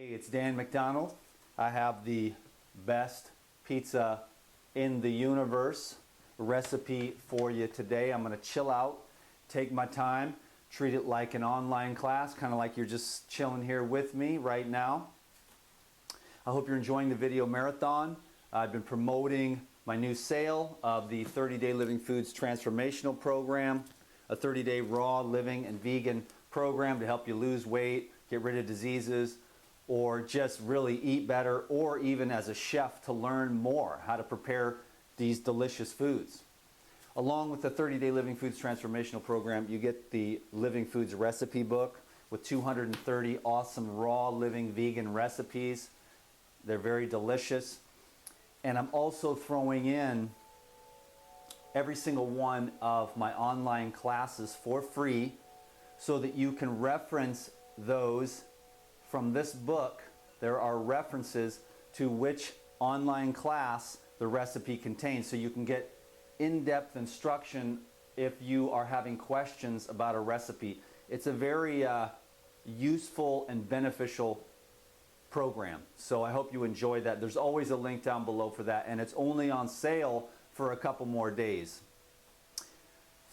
Hey, it's Dan McDonald. I have the best pizza in the universe recipe for you today. I'm going to chill out, take my time, treat it like an online class, kind of like you're just chilling here with me right now. I hope you're enjoying the video marathon. I've been promoting my new sale of the 30-Day Living Foods Transformational Program, a 30-day raw, living, and vegan program to help you lose weight, get rid of diseases, or just really eat better, or even as a chef to learn more how to prepare these delicious foods. Along with the 30-Day Living Foods Transformational Program, you get the Living Foods recipe book with 230 awesome raw, living, vegan recipes. They're very delicious. And I'm also throwing in every single one of my online classes for free so that you can reference those from this book. There are references to which online class the recipe contains, so you can get in-depth instruction if you are having questions about a recipe. It's a very useful and beneficial program, so I hope you enjoy that. There's always a link down below for that, and it's only on sale for a couple more days.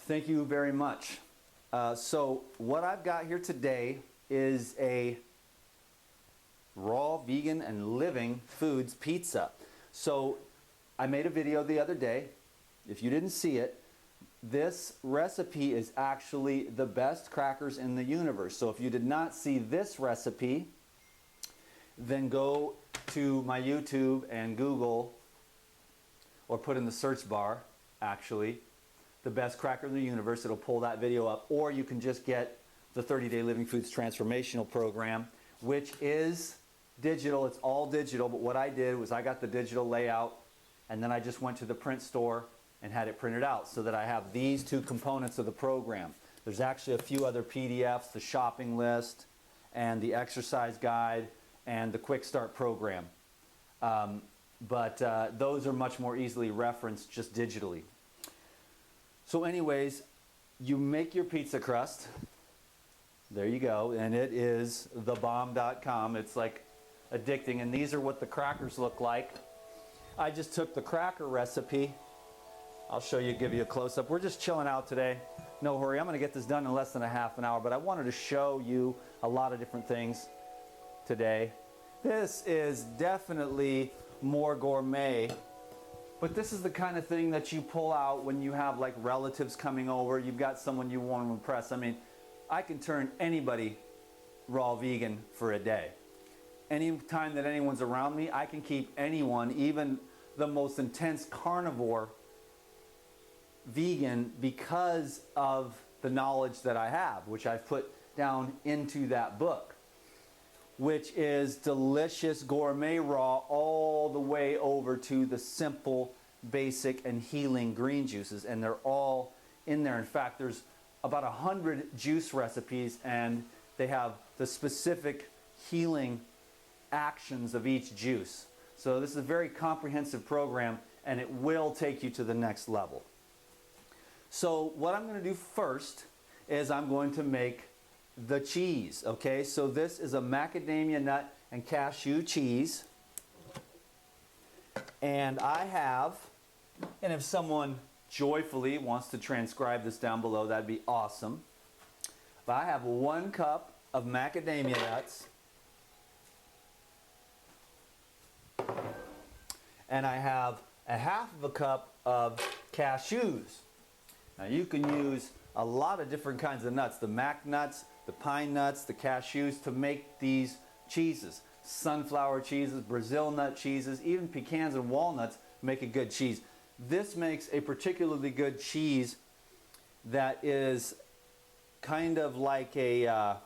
Thank you very much. So what I've got here today is a raw, vegan, and living foods pizza. So I made a video the other day. If you didn't see it, this recipe is actually the best crackers in the universe. So if you did not see this recipe, then go to my YouTube and Google, or put in the search bar, actually, the best cracker in the universe. It'll pull that video up. Or you can just get the 30-Day Living Foods Transformational Program, which is digital. It's all digital, but what I did was I got the digital layout, and then I just went to the print store and had it printed out so that I have these two components of the program. There's actually a few other PDFs, the shopping list and the exercise guide and the quick start program. But those are much more easily referenced just digitally. So anyways, you make your pizza crust. There you go, and it is thebomb.com. It's like addicting, and these are what the crackers look like. I just took the cracker recipe. I'll show you, give you a close-up. We're just chilling out today. No hurry. I'm going to get this done in less than a half an hour, but I wanted to show you a lot of different things today. This is definitely more gourmet, but this is the kind of thing that you pull out when you have like relatives coming over. You've got someone you want to impress. I mean, I can turn anybody raw vegan for a day. Any time that anyone's around me, I can keep anyone, even the most intense carnivore, vegan because of the knowledge that I have, which I've put down into that book, which is delicious gourmet raw all the way over to the simple, basic, and healing green juices, and they're all in there. In fact, there's about 100 juice recipes, and they have the specific healing actions of each juice. So this is a very comprehensive program, and it will take you to the next level. So what I'm going to do first is I'm going to make the cheese. Okay, so this is a macadamia nut and cashew cheese, and I have, and if someone joyfully wants to transcribe this down below, that'd be awesome. But I have 1 cup of macadamia nuts, and I have a half of a cup of cashews. Now you can use a lot of different kinds of nuts, the mac nuts, the pine nuts, the cashews, to make these cheeses. Sunflower cheeses, Brazil nut cheeses, even pecans and walnuts make a good cheese. This makes a particularly good cheese that is kind of like a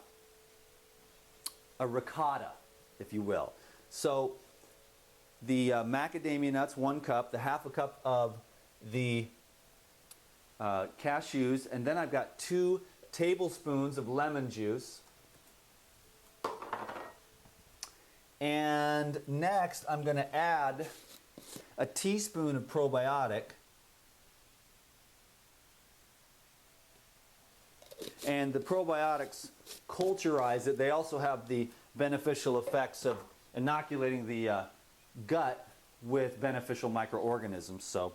ricotta, if you will. So the macadamia nuts, 1 cup, the half a cup of the cashews, and then I've got 2 tablespoons of lemon juice. And next I'm going to add a teaspoon of probiotic, and the probiotics culturize it. They also have the beneficial effects of inoculating the gut with beneficial microorganisms. So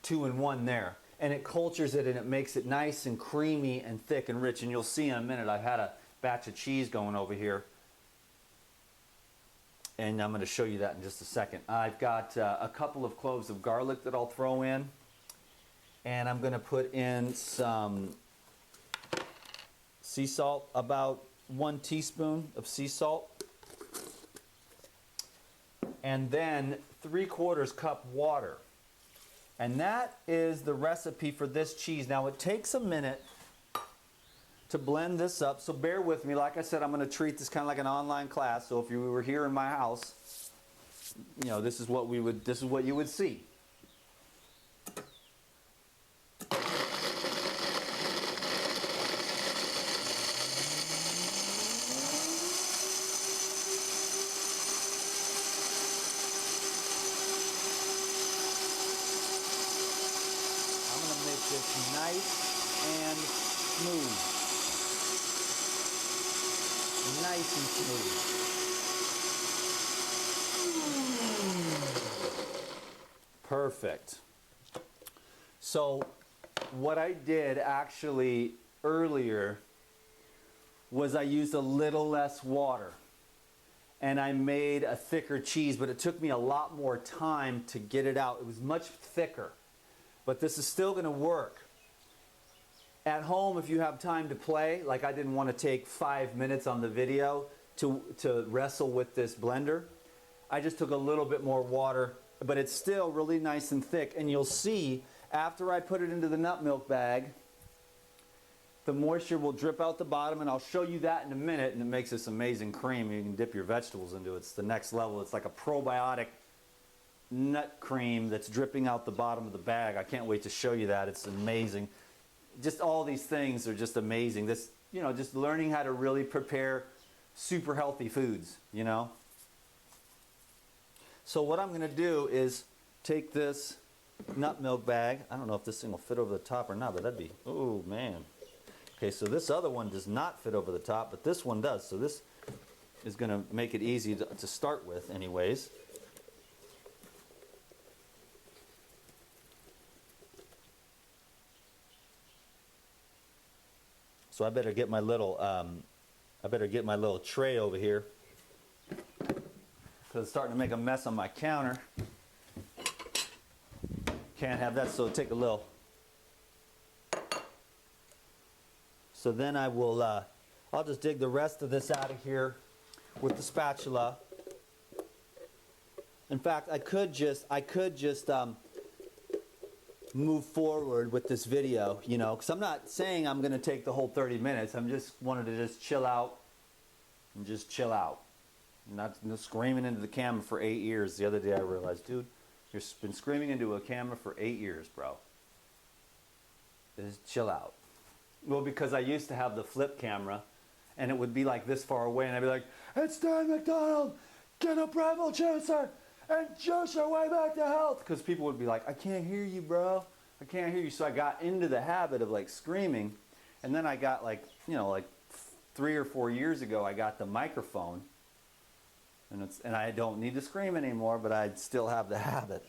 2-in-1 there. And it cultures it and it makes it nice and creamy and thick and rich. And you'll see in a minute, I've had a batch of cheese going over here. And I'm going to show you that in just a second. I've got a couple of cloves of garlic that I'll throw in. And I'm going to put in some sea salt, about 1 teaspoon of sea salt. And then 3/4 cup water. And that is the recipe for this cheese. Now it takes a minute to blend this up, so bear with me. Like I said, I'm going to treat this kind of like an online class. So if you were here in my house, you know, this is what you would see. This nice and smooth. Nice and smooth. Perfect. So what I did actually earlier was I used a little less water and I made a thicker cheese, but it took me a lot more time to get it out. It was much thicker. But this is still going to work. At home, if you have time to play, like I didn't want to take 5 minutes on the video to wrestle with this blender, I just took a little bit more water, but it's still really nice and thick. And you'll see, after I put it into the nut milk bag, the moisture will drip out the bottom, and I'll show you that in a minute, and it makes this amazing cream. You can dip your vegetables into it. It's the next level. It's like a probiotic nut cream that's dripping out the bottom of the bag. I can't wait to show you that. It's amazing. Just all these things are just amazing. This, you know, just learning how to really prepare super healthy foods, you know. So what I'm going to do is take this nut milk bag. I don't know if this thing will fit over the top or not, but that'd be, oh man. Okay, so this other one does not fit over the top, but this one does. So this is going to make it easy to start with anyways. So I better get my little tray over here because it's starting to make a mess on my counter. Can't have that, so take a little. So then I will, I'll just dig the rest of this out of here with the spatula. In fact, I could just move forward with this video, you know, because I'm not saying I'm going to take the whole 30 minutes. I'm just wanted to just chill out and just chill out. Not screaming into the camera for 8 years. The other day I realized, dude, you've been screaming into a camera for 8 years, bro. Just chill out. Well, because I used to have the flip camera and it would be like this far away and I'd be like, it's Dan McDonald, get a Breville juicer and juice your way back to health. Because people would be like, I can't hear you, bro. I can't hear you. So I got into the habit of like screaming. And then I got like, you know, like 3 or 4 years ago, I got the microphone. And I don't need to scream anymore, but I still have the habit.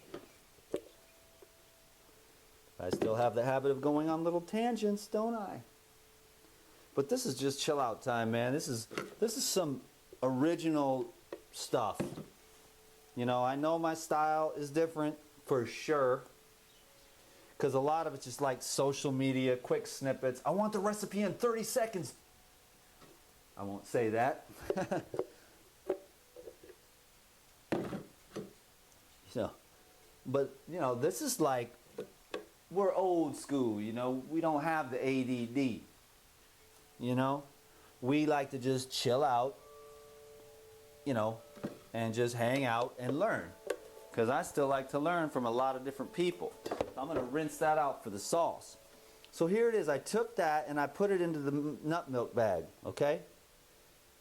I still have the habit of going on little tangents, don't I? But this is just chill out time, man. This is some original stuff. You know, I know my style is different for sure, because a lot of it's just like social media, quick snippets. I want the recipe in 30 seconds. I won't say that. You know, but, you know, this is like, we're old school, you know. We don't have the ADD, you know. We like to just chill out, you know, and just hang out and learn. Because I still like to learn from a lot of different people. I'm going to rinse that out for the sauce. So here it is. I took that and I put it into the nut milk bag, okay?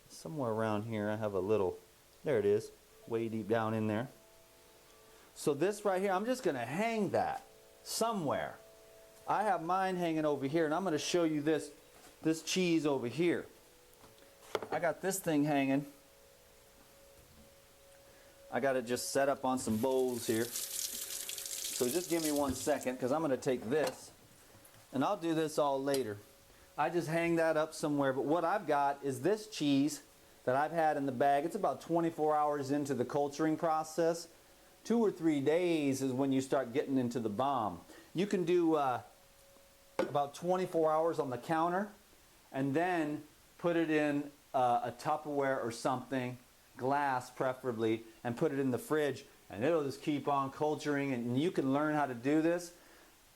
Somewhere around here I have a little, there it is, way deep down in there. So this right here, I'm just going to hang that somewhere. I have mine hanging over here, and I'm going to show you this cheese over here. I got this thing hanging. I got it just set up on some bowls here. So just give me 1 second, because I'm going to take this, and I'll do this all later. I just hang that up somewhere, but what I've got is this cheese that I've had in the bag. It's about 24 hours into the culturing process. 2 or 3 days is when you start getting into the bomb. You can do about 24 hours on the counter, and then put it in a Tupperware or something, glass preferably, and put it in the fridge, and it'll just keep on culturing, and you can learn how to do this.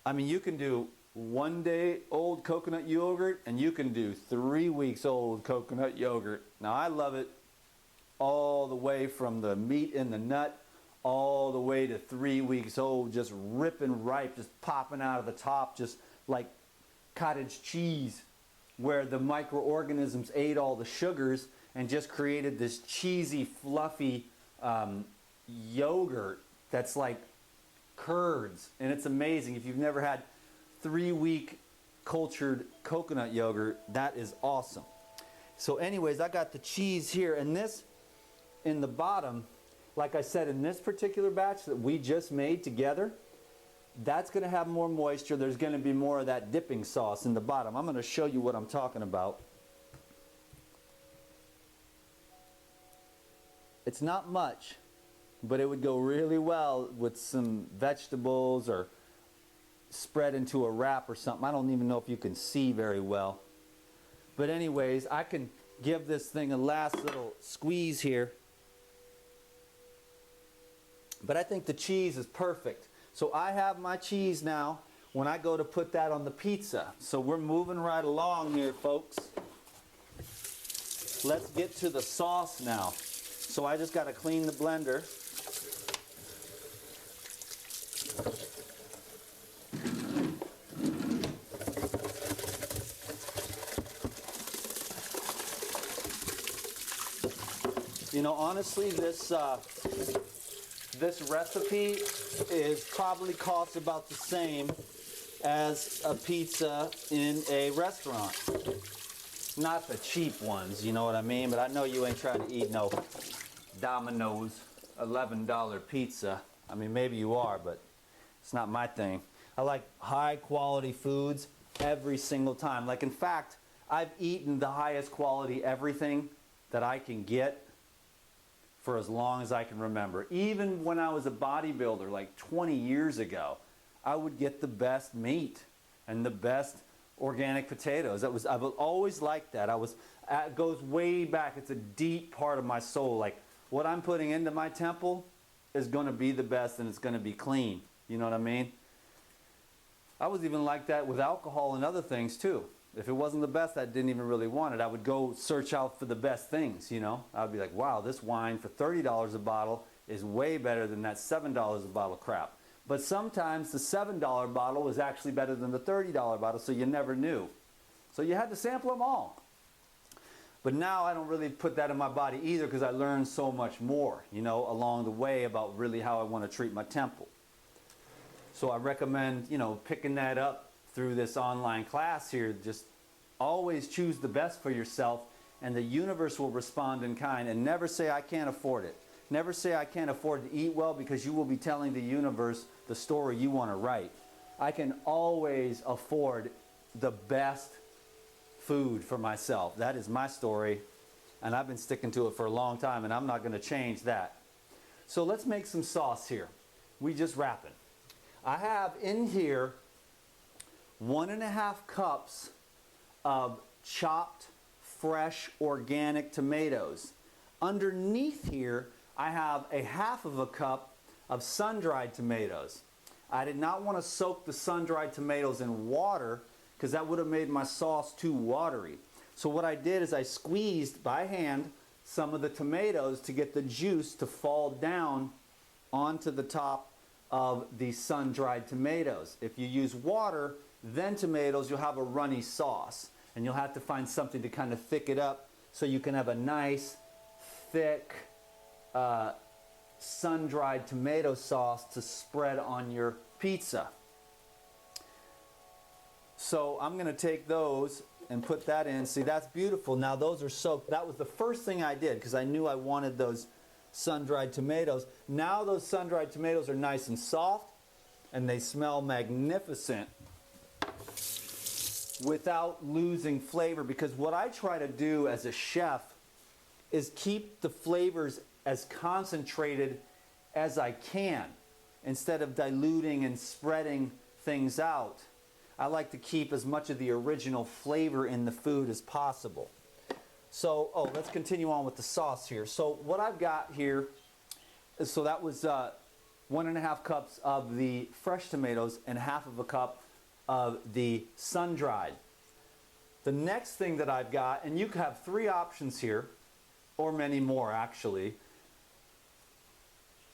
I mean, you can do 1 day old coconut yogurt, and you can do 3 weeks old coconut yogurt. Now, I love it all the way from the meat in the nut all the way to 3 weeks old, just ripping ripe, just popping out of the top, just like cottage cheese, where the microorganisms ate all the sugars and just created this cheesy, fluffy yogurt that's like curds. And it's amazing. If you've never had 3-week cultured coconut yogurt, that is awesome. So anyways, I got the cheese here, and this in the bottom, like I said, in this particular batch that we just made together, that's going to have more moisture. There's going to be more of that dipping sauce in the bottom. I'm going to show you what I'm talking about. It's not much, but it would go really well with some vegetables or spread into a wrap or something. I don't even know if you can see very well. But anyways, I can give this thing a last little squeeze here. But I think the cheese is perfect. So I have my cheese now when I go to put that on the pizza. So we're moving right along here, folks. Let's get to the sauce now. So I just got to clean the blender. You know, honestly, this recipe is probably costs about the same as a pizza in a restaurant. Not the cheap ones, you know what I mean? But I know you ain't trying to eat no Domino's $11 pizza. I mean, maybe you are, but it's not my thing. I like high quality foods every single time. Like, in fact, I've eaten the highest quality everything that I can get for as long as I can remember. Even when I was a bodybuilder like 20 years ago, I would get the best meat and the best organic potatoes. I've always liked that. It goes way back. It's a deep part of my soul. Like, what I'm putting into my temple is going to be the best, and it's going to be clean. You know what I mean? I was even like that with alcohol and other things too. If it wasn't the best, I didn't even really want it. I would go search out for the best things, you know. I would be like, wow, this wine for $30 a bottle is way better than that $7 a bottle crap. But sometimes the $7 bottle is actually better than the $30 bottle, so you never knew. So you had to sample them all. But now I don't really put that in my body either, because I learned so much more, you know, along the way about really how I want to treat my temple. So I recommend, you know, picking that up through this online class here. Just always choose the best for yourself, and the universe will respond in kind. And never say, I can't afford it. Never say, I can't afford to eat well, because you will be telling the universe the story you want to write. I can always afford the best food for myself. That is my story, and I've been sticking to it for a long time, and I'm not going to change that. So let's make some sauce here. We just wrapping. I have in here 1.5 cups of chopped, fresh, organic tomatoes. Underneath here, I have 1/2 cup of sun-dried tomatoes. I did not want to soak the sun-dried tomatoes in water, because that would have made my sauce too watery. So what I did is I squeezed by hand some of the tomatoes to get the juice to fall down onto the top of the sun-dried tomatoes. If you use water, then tomatoes, you'll have a runny sauce, and you'll have to find something to kind of thick it up so you can have a nice, thick, sun-dried tomato sauce to spread on your pizza. So I'm going to take those and put that in. See, that's beautiful. Now those are soaked. That was the first thing I did because I knew I wanted those sun-dried tomatoes. Now those sun-dried tomatoes are nice and soft and they smell magnificent without losing flavor, because what I try to do as a chef is keep the flavors as concentrated as I can instead of diluting and spreading things out. I like to keep as much of the original flavor in the food as possible. So, let's continue on with the sauce here. So what I've got here is, so that was 1.5 cups of the fresh tomatoes and half of a cup of the sun-dried. The next thing that I've got, and you have 3 options here, or many more actually,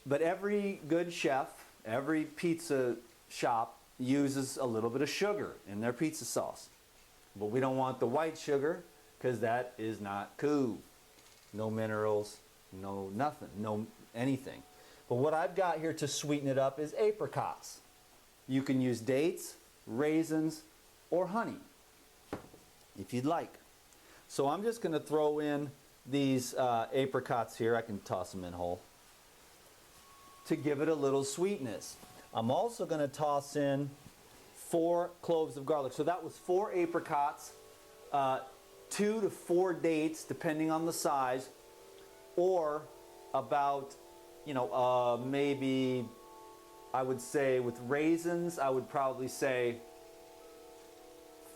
but every good chef, every pizza shop uses a little bit of sugar in their pizza sauce. But we don't want the white sugar because that is not cool. No minerals, no nothing, no anything. But what I've got here to sweeten it up is apricots. You can use dates, raisins, or honey if you'd like. So I'm just going to throw in these apricots here. I can toss them in whole to give it a little sweetness. I'm also going to toss in 4 cloves of garlic. So that was 4 apricots, 2 to 4 dates, depending on the size, or about, maybe, I would say with raisins, I would probably say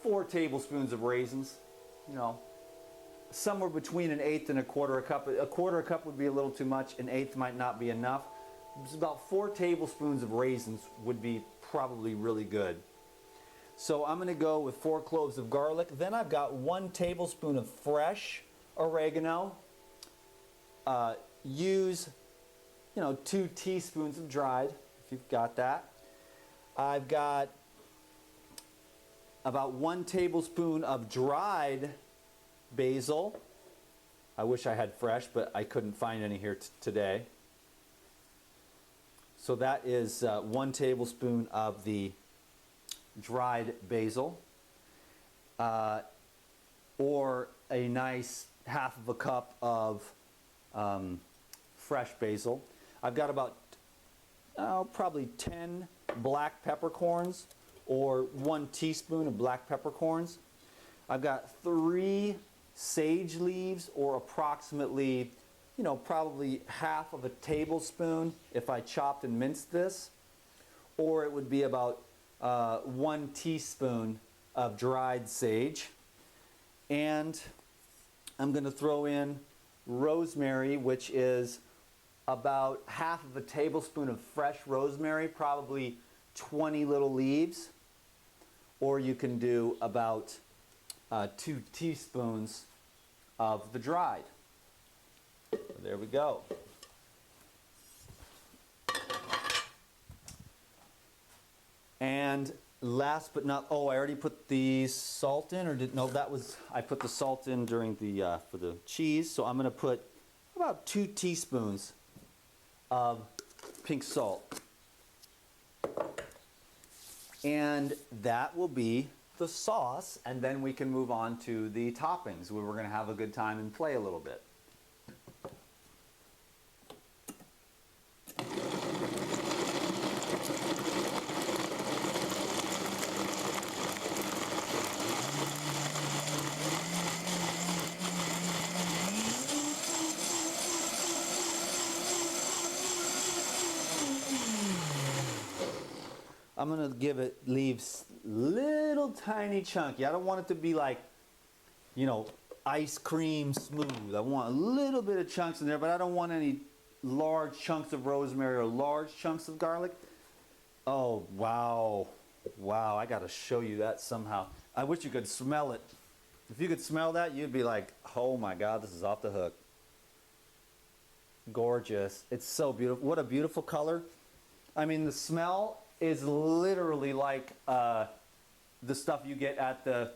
4 tablespoons of raisins, somewhere between 1/8 and 1/4 cup. 1/4 cup would be a little too much, 1/8 might not be enough. It's about 4 tablespoons of raisins would be probably really good. So I'm going to go with 4 cloves of garlic. Then I've got 1 tablespoon of fresh oregano. Use, 2 teaspoons of dried, if you've got that. I've got about 1 tablespoon of dried basil. I wish I had fresh, but I couldn't find any here today. So that is 1 tablespoon of the dried basil, or a nice half of a cup of fresh basil. I've got about probably 10 black peppercorns, or 1 teaspoon of black peppercorns. I've got 3 sage leaves, or approximately, probably half of a tablespoon if I chopped and minced this, or it would be about 1 teaspoon of dried sage. And I'm going to throw in rosemary, which is about half of a tablespoon of fresh rosemary, probably 20 little leaves. Or you can do about 2 teaspoons of the dried. So there we go. And last but not, I already put the salt in, or I put the salt in during the, for the cheese. So I'm going to put about 2 teaspoons of pink salt. And that will be the sauce, and then we can move on to the toppings, where we're going to have a good time and play a little bit. I'm going to leave little tiny chunky. I don't want it to be like, ice cream smooth. I want a little bit of chunks in there, but I don't want any large chunks of rosemary or large chunks of garlic. Oh, wow. Wow, I got to show you that somehow. I wish you could smell it. If you could smell that, you'd be like, oh my God, this is off the hook. Gorgeous. It's so beautiful. What a beautiful color. I mean, the smell is literally like the stuff you get at the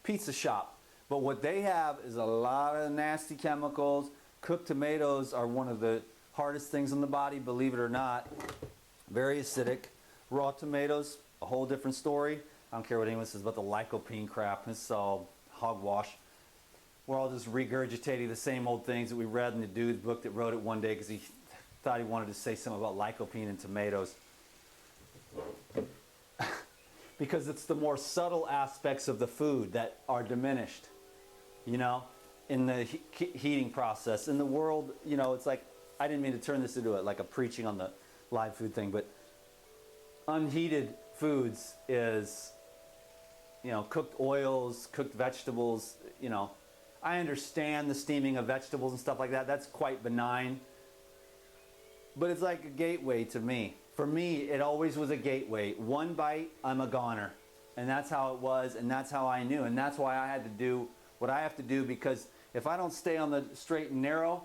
pizza shop. But what they have is a lot of nasty chemicals. Cooked tomatoes are one of the hardest things on the body, believe it or not. Very acidic. Raw tomatoes, a whole different story. I don't care what anyone says about the lycopene crap. It's all hogwash. We're all just regurgitating the same old things that we read in the dude's book that wrote it one day because he thought he wanted to say something about lycopene in tomatoes. Because it's the more subtle aspects of the food that are diminished, you know, in the heating process. In the world, you know, it's like, I didn't mean to turn this into like a preaching on the live food thing, but unheated foods is, you know, cooked oils, cooked vegetables, you know. I understand the steaming of vegetables and stuff like that. That's quite benign. But it's like a gateway to me. For me, it always was a gateway. One bite, I'm a goner. And that's how it was, and that's how I knew. And that's why I had to do what I have to do, because if I don't stay on the straight and narrow,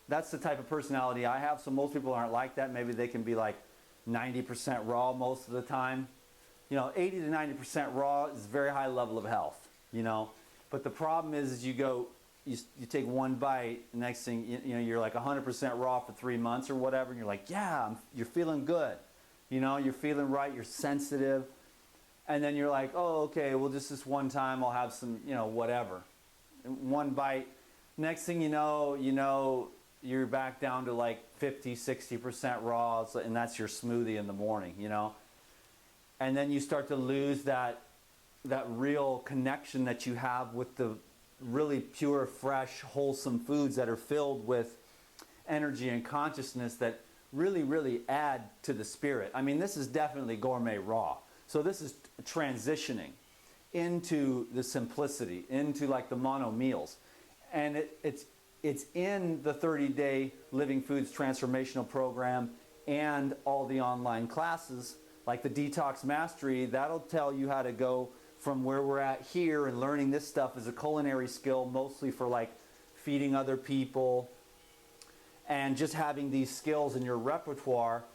that's the type of personality I have. So most people aren't like that. Maybe they can be like 90% raw most of the time. You know, 80 to 90% raw is a very high level of health, you know. But the problem is you take one bite, next thing, you know, you're like 100% raw for 3 months or whatever, and you're like, yeah, you're feeling good. You know, you're feeling right, you're sensitive. And then you're like, oh, okay, well, just this one time I'll have some, you know, whatever. And one bite. Next thing you know, you're back down to like 50, 60% raw, and that's your smoothie in the morning, you know. And then you start to lose that real connection that you have with the really pure, fresh, wholesome foods that are filled with energy and consciousness that really, really add to the spirit. I mean, this is definitely gourmet raw. So this is transitioning into the simplicity, into like the mono meals. And it's in the 30-day Living Foods Transformational Program and all the online classes, like the Detox Mastery. That'll tell you how to go from where we're at here and learning this stuff as a culinary skill, mostly for like feeding other people and just having these skills in your repertoire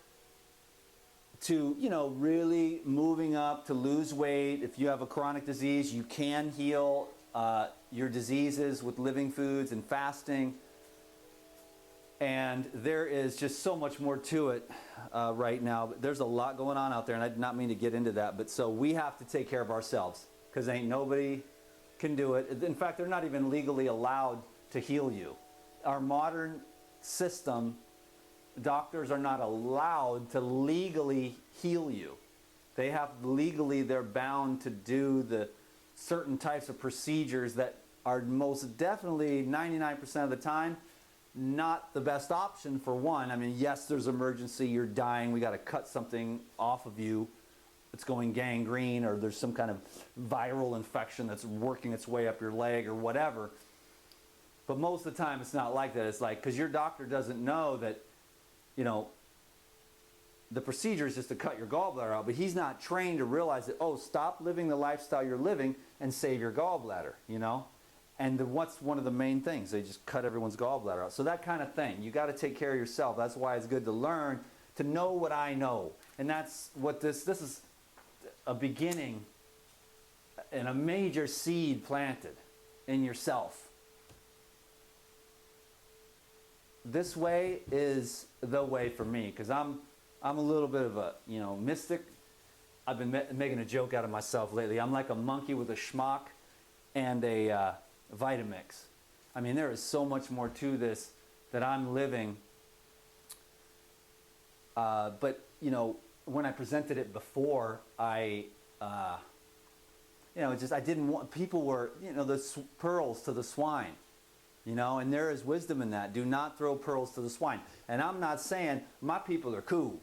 to, you know, really moving up to lose weight. If you have a chronic disease, you can heal your diseases with living foods and fasting. And there is just so much more to it right now. There's a lot going on out there, and I did not mean to get into that. But so we have to take care of ourselves, because ain't nobody can do it. In fact, they're not even legally allowed to heal you. Our modern system, doctors are not allowed to legally heal you. They have legally, they're bound to do the certain types of procedures that are most definitely 99% of the time not the best option. For one, I mean, yes, there's emergency, you're dying, we got to cut something off of you, it's going gangrene, or there's some kind of viral infection that's working its way up your leg or whatever. But most of the time it's not like that. It's like, because your doctor doesn't know that, you know, the procedure is just to cut your gallbladder out, but he's not trained to realize that, oh, stop living the lifestyle you're living and save your gallbladder, you know. And what's one of the main things? They just cut everyone's gallbladder out. So that kind of thing. You got to take care of yourself. That's why it's good to learn, to know what I know. And that's what this is, a beginning and a major seed planted in yourself. This way is the way for me, because I'm a little bit of a, you know, mystic. I've been making a joke out of myself lately. I'm like a monkey with a schmuck and a Vitamix. I mean, there is so much more to this that I'm living. But, you know, when I presented it before, you know, I didn't want, people were, you know, the pearls to the swine, you know, and there is wisdom in that. Do not throw pearls to the swine. And I'm not saying my people are cool,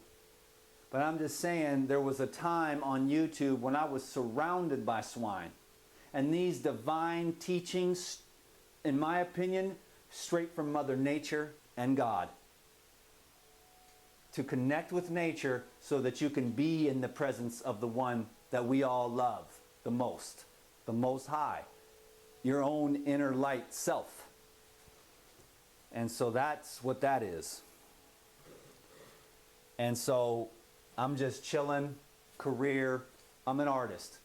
but I'm just saying there was a time on YouTube when I was surrounded by swine. And these divine teachings, in my opinion, straight from Mother Nature and God. To connect with nature so that you can be in the presence of the one that we all love the Most High, your own inner light self. And so that's what that is. And so I'm just chilling, career. I'm an artist.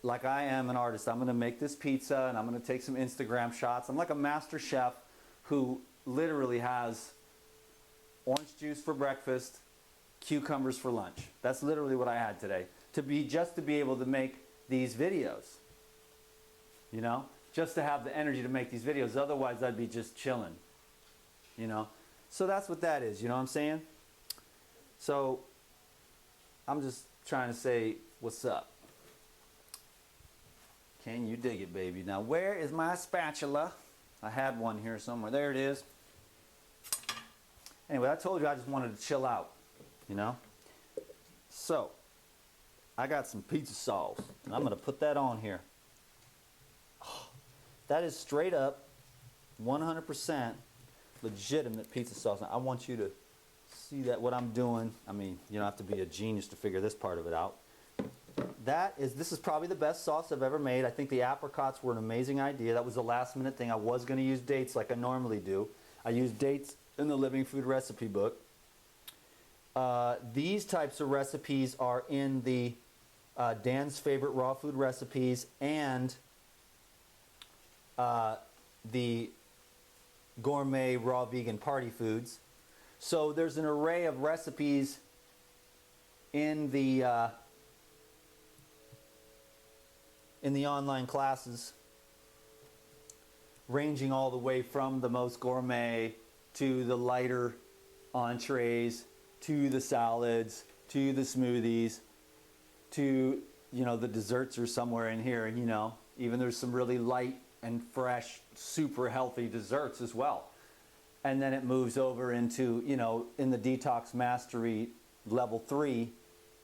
Like I am an artist. I'm going to make this pizza and I'm going to take some Instagram shots. I'm like a master chef who literally has orange juice for breakfast, cucumbers for lunch. That's literally what I had today. To be able to make these videos. you know, just to have the energy to make these videos. Otherwise, I'd be just chilling, you know. So that's what that is, you know what I'm saying? So I'm just trying to say, what's up? Can you dig it, baby? Now, where is my spatula? I had one here somewhere. There it is. Anyway, I told you I just wanted to chill out, you know? So, I got some pizza sauce, and I'm going to put that on here. Oh, that is straight up 100% legitimate pizza sauce. Now, I want you to see that what I'm doing. I mean, you don't have to be a genius to figure this part of it out. This is probably the best sauce I've ever made. I think the apricots were an amazing idea. That was a last minute thing. I was going to use dates like I normally do. I use dates in the Living Food Recipe book. These types of recipes are in the Dan's Favorite Raw Food Recipes and the Gourmet Raw Vegan Party Foods. So there's an array of recipes in the online classes, ranging all the way from the most gourmet to the lighter entrees, to the salads, to the smoothies, to, you know, the desserts are somewhere in here, and, you know, even there's some really light and fresh, super healthy desserts as well. And then it moves over into, you know, in the Detox Mastery Level 3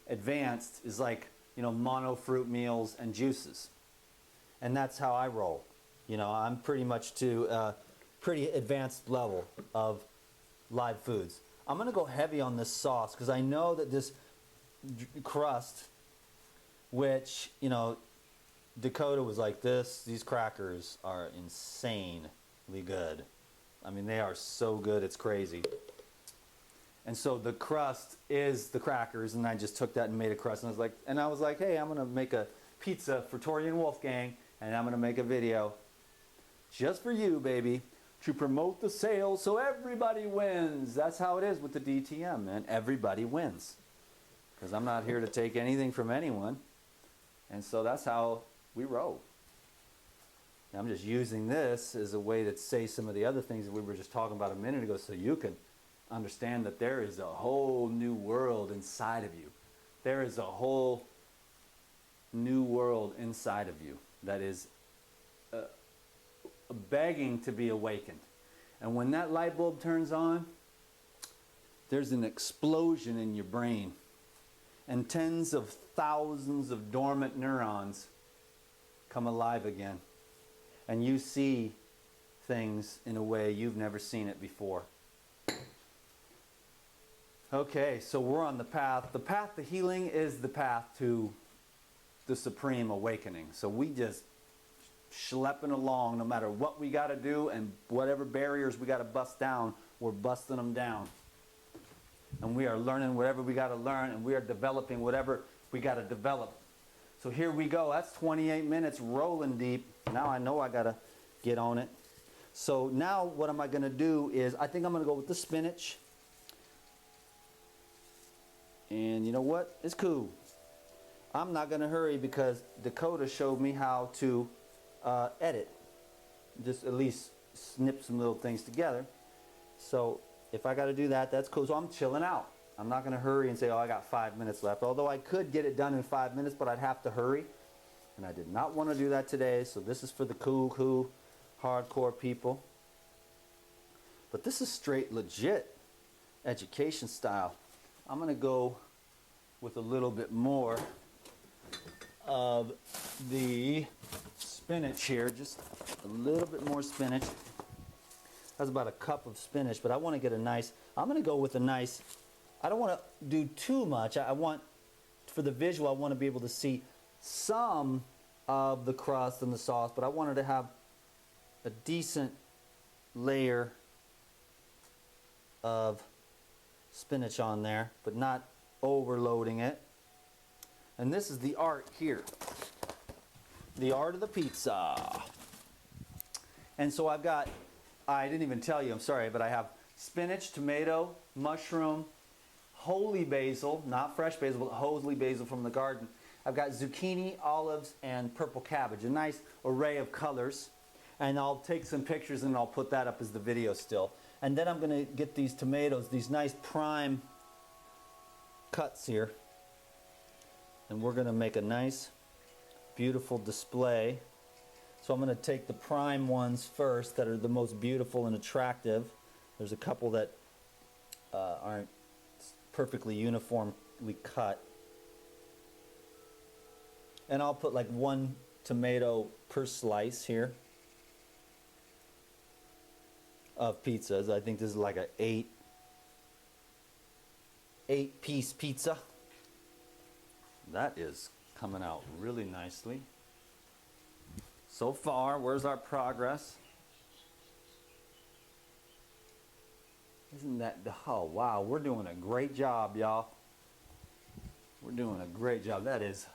Advanced is like, you know, mono fruit meals and juices. And that's how I roll. You know, I'm pretty much to a pretty advanced level of live foods. I'm going to go heavy on this sauce because I know that this crust, which, you know, Dakota was like this, these crackers are insanely good. I mean, they are so good, it's crazy. And so the crust is the crackers, and I just took that and made a crust, and I was like, hey, I'm gonna make a pizza for Tori and Wolfgang, and I'm gonna make a video just for you, baby, to promote the sales so everybody wins. That's how it is with the DTM, man. Everybody wins. Because I'm not here to take anything from anyone. And so that's how we roll. Now, I'm just using this as a way to say some of the other things that we were just talking about a minute ago so you can understand that there is a whole new world inside of you. There is a whole new world inside of you that is begging to be awakened. And when that light bulb turns on, there's an explosion in your brain. And tens of thousands of dormant neurons come alive again. And you see things in a way you've never seen it before. Okay, so we're on the path. The path to healing is the path to the supreme awakening. So we just schlepping along no matter what we got to do, and whatever barriers we got to bust down, we're busting them down. And we are learning whatever we got to learn, and we are developing whatever we got to develop. So here we go. That's 28 minutes rolling deep. Now I know I got to get on it. So now what am I going to do is I think I'm going to go with the spinach. And you know what? It's cool. I'm not going to hurry because Dakota showed me how to edit. Just at least snip some little things together. So if I got to do that, that's cool. So I'm chilling out. I'm not going to hurry and say, oh, I got 5 minutes left. Although I could get it done in 5 minutes, but I'd have to hurry. And I did not want to do that today. So this is for the cool, hardcore people. But this is straight legit education style. I'm going to go with a little bit more of the spinach here. Just a little bit more spinach. That's about a cup of spinach, but I want to get a nice, I'm going to go with a nice, I don't want to do too much. I want, for the visual, I want to be able to see some of the crust and the sauce, but I wanted to have a decent layer of spinach on there, but not overloading it. And this is the art here. The art of the pizza. And so I've got, I didn't even tell you, I'm sorry, but I have spinach, tomato, mushroom, holy basil, not fresh basil, but holy basil from the garden. I've got zucchini, olives, and purple cabbage. A nice array of colors. And I'll take some pictures and I'll put that up as the video still. And then I'm going to get these tomatoes, these nice prime cuts here. And we're going to make a nice, beautiful display. So I'm going to take the prime ones first that are the most beautiful and attractive. There's a couple that aren't perfectly uniformly cut. And I'll put like 1 tomato per slice here of pizzas. I think this is like a 8-piece pizza. That is coming out really nicely. So far, where's our progress? Isn't that, oh wow, we're doing a great job, y'all. We're doing a great job. That is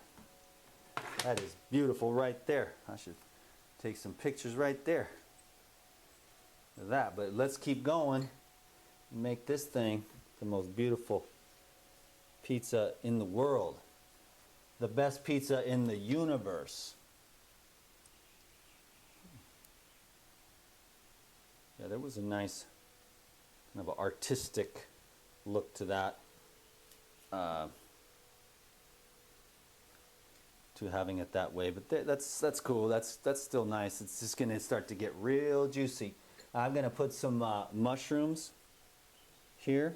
beautiful right there. I should take some pictures right there of that, but let's keep going and make this thing the most beautiful pizza in the world. The best pizza in the universe. Yeah, there was a nice kind of artistic look to that, to having it that way. But that's cool. That's still nice. It's just going to start to get real juicy. I'm going to put some mushrooms here.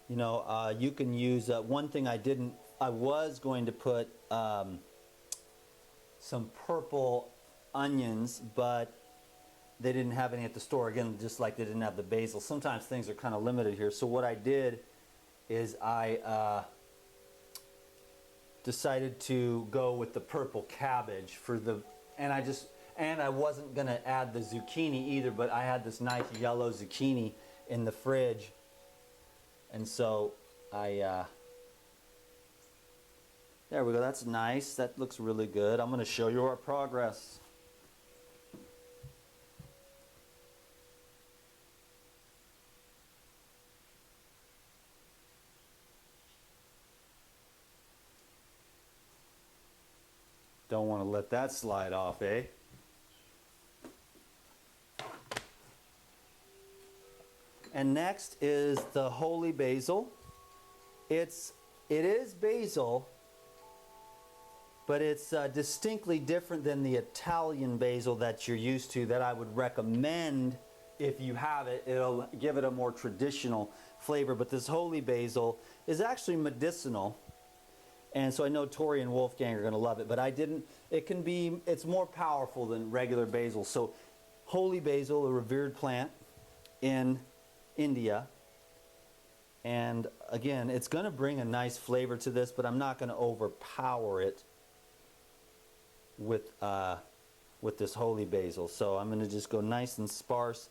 You know, you can use one thing I was going to put some purple onions, but they didn't have any at the store. Again, just like they didn't have the basil. Sometimes things are kind of limited here. So what I did is I decided to go with the purple cabbage for the, and I wasn't gonna add the zucchini either, but I had this nice yellow zucchini in the fridge, and so there we go. That's nice. That looks really good. I'm gonna show you our progress. Don't want to let that slide off, eh? And next is the holy basil. It is basil, but it's distinctly different than the Italian basil that you're used to, that I would recommend if you have it. It'll give it a more traditional flavor. But this holy basil is actually medicinal. And so I know Tori and Wolfgang are going to love it, but it's more powerful than regular basil. So holy basil, a revered plant in India. And again, it's going to bring a nice flavor to this, but I'm not going to overpower it with this holy basil. So I'm going to just go nice and sparse.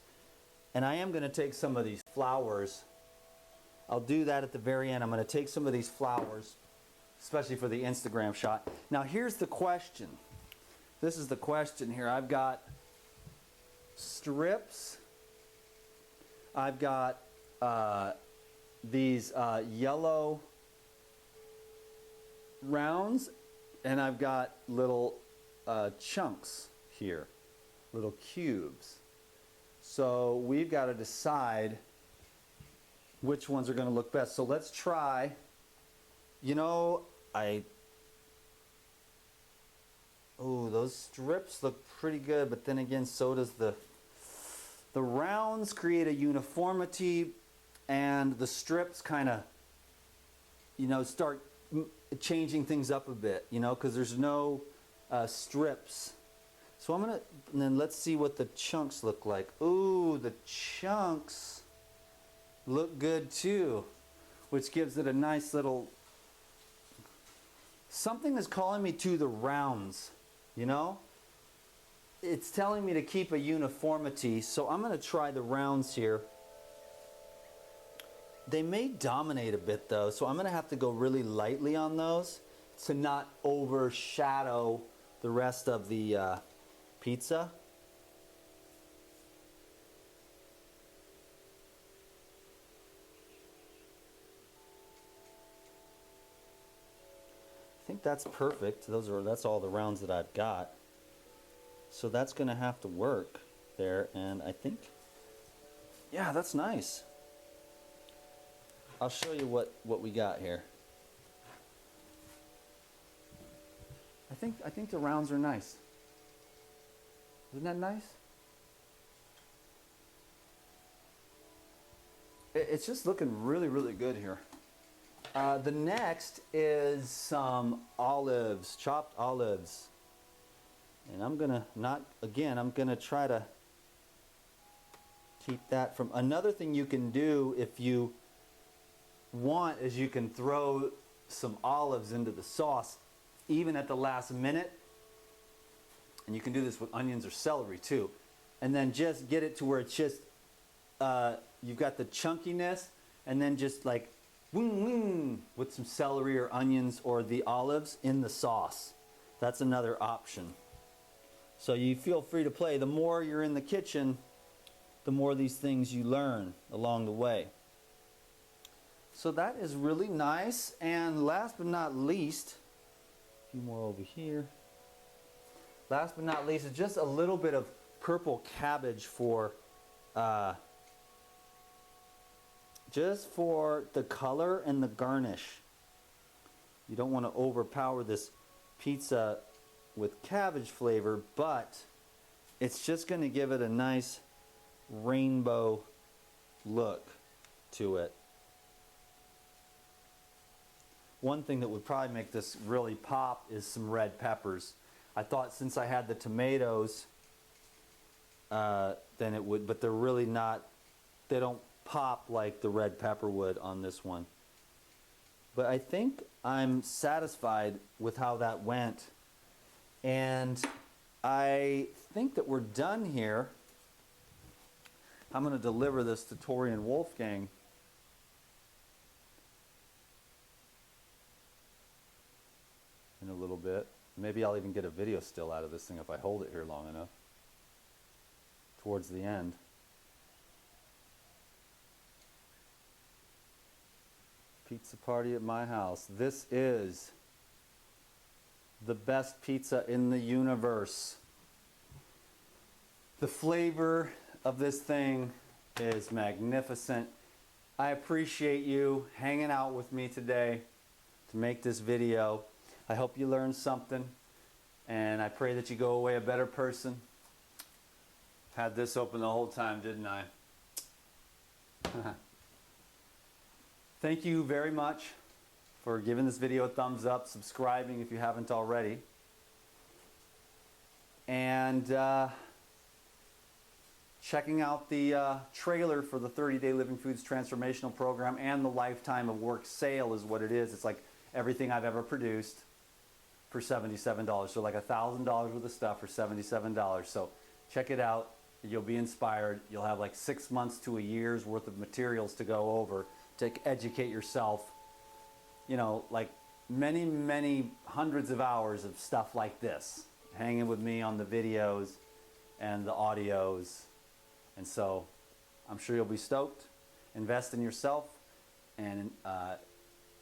And I am going to take some of these flowers. I'll do that at the very end. I'm going to take some of these flowers, especially for the Instagram shot. Now here's the question. This is the question here. I've got strips. I've got these yellow rounds, and I've got little chunks here, little cubes. So we've got to decide which ones are going to look best. So let's try. You know, those strips look pretty good, but then again, so does the rounds create a uniformity, and the strips kind of, start changing things up a bit, because there's no strips. So and then let's see what the chunks look like. Ooh, the chunks look good too, which gives it a nice little, something is calling me to the rounds, It's telling me to keep a uniformity, so I'm going to try the rounds here. They may dominate a bit though, so I'm going to have to go really lightly on those to not overshadow the rest of the pizza. think that's perfect. That's all the rounds that I've got. So that's gonna have to work there, and I think, yeah, that's nice. I'll show you what we got here. I think the rounds are nice. Isn't that nice? It's just looking really, really good here. The next is some olives, chopped olives. And I'm gonna I'm gonna try to keep that from. Another thing you can do if you want is you can throw some olives into the sauce even at the last minute. And you can do this with onions or celery too. And then just get it to where it's just, you've got the chunkiness, and then just like with some celery or onions or the olives in the sauce. That's another option. So you feel free to play. The more you're in the kitchen, the more these things you learn along the way. So that is really nice. And last but not least, a few more over here. Last but not least is just a little bit of purple cabbage for just for the color and the garnish. You don't want to overpower this pizza with cabbage flavor, but it's just going to give it a nice rainbow look to it. One thing that would probably make this really pop is some red peppers. I thought since I had the tomatoes, then it would, but they're really not, they don't pop like the red pepper would on this one. But I think I'm satisfied with how that went. And I think that we're done here. I'm going to deliver this to Tori and Wolfgang. In a little bit. Maybe I'll even get a video still out of this thing if I hold it here long enough. Towards the end. Pizza party at my house. This is the best pizza in the universe. The flavor of this thing is magnificent. I appreciate you hanging out with me today to make this video. I hope you learned something, and I pray that you go away a better person. Had this open the whole time, didn't I? Thank you very much for giving this video a thumbs up, subscribing if you haven't already, and checking out the trailer for the 30-Day Living Foods Transformational Program, and the Lifetime of Work sale is what it is. It's like everything I've ever produced for $77. So like $1,000 worth of stuff for $77. So check it out. You'll be inspired. You'll have like 6 months to a year's worth of materials to go over to educate yourself. You know, like many, many hundreds of hours of stuff like this, hanging with me on the videos and the audios. And so I'm sure you'll be stoked. Invest in yourself, and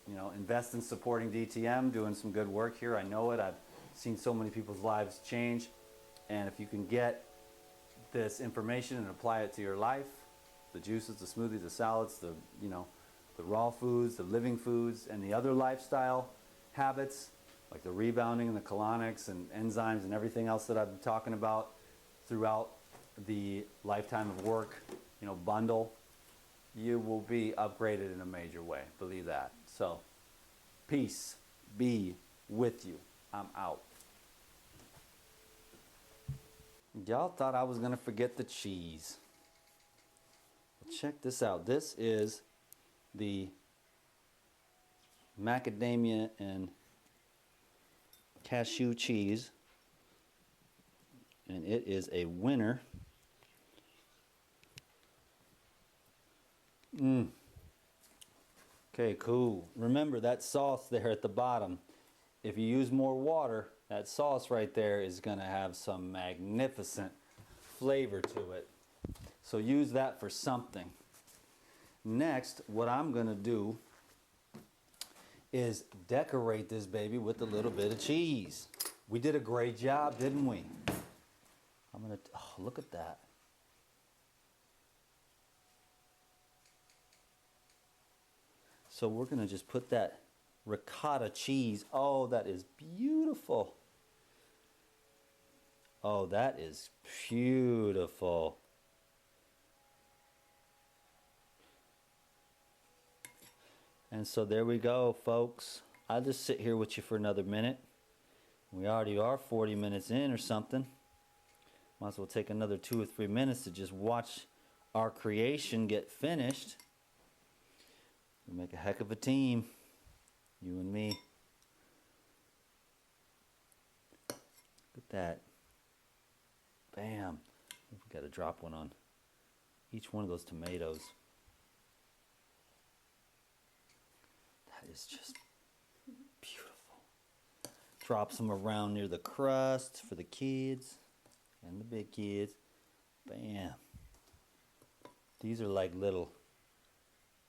you know, invest in supporting DTM, doing some good work here. I know it. I've seen so many people's lives change. And if you can get this information and apply it to your life, the juices, the smoothies, the salads, the, you know, the raw foods, the living foods, and the other lifestyle habits, like the rebounding and the colonics and enzymes and everything else that I've been talking about throughout the Lifetime of Work, you know, bundle, you will be upgraded in a major way. Believe that. So, peace be with you. I'm out. Y'all thought I was going to forget the cheese. Well, check this out. This is the macadamia and cashew cheese. And it is a winner. Okay, cool. Remember that sauce there at the bottom. If you use more water, that sauce right there is going to have some magnificent flavor to it. So use that for something. Next, what I'm going to do is decorate this baby with a little bit of cheese. We did a great job, didn't we? I'm gonna, oh, look at that. So we're gonna just put that ricotta cheese. Oh, that is beautiful. Oh, that is beautiful. And so there we go, folks. I'll just sit here with you for another minute. We already are 40 minutes in or something. Might as well take another 2 or 3 minutes to just watch our creation get finished. We make a heck of a team, you and me. Look at that. Bam. We've got to drop one on each one of those tomatoes. That is just beautiful. Drop some around near the crust for the kids and the big kids. Bam. These are like little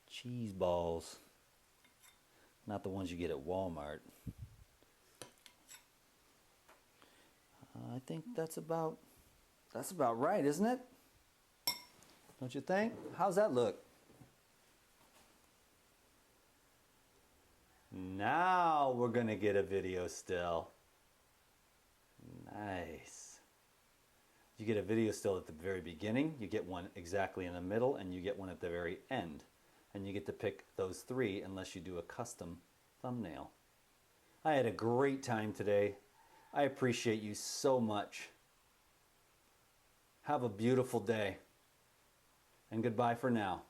cheese balls. Not the ones you get at Walmart. I think that's about right, isn't it? Don't you think? How's that look? Now we're gonna get a video still. Nice. You get a video still at the very beginning, you get one exactly in the middle, and you get one at the very end. And you get to pick those 3 unless you do a custom thumbnail. I had a great time today. I appreciate you so much. Have a beautiful day. And goodbye for now.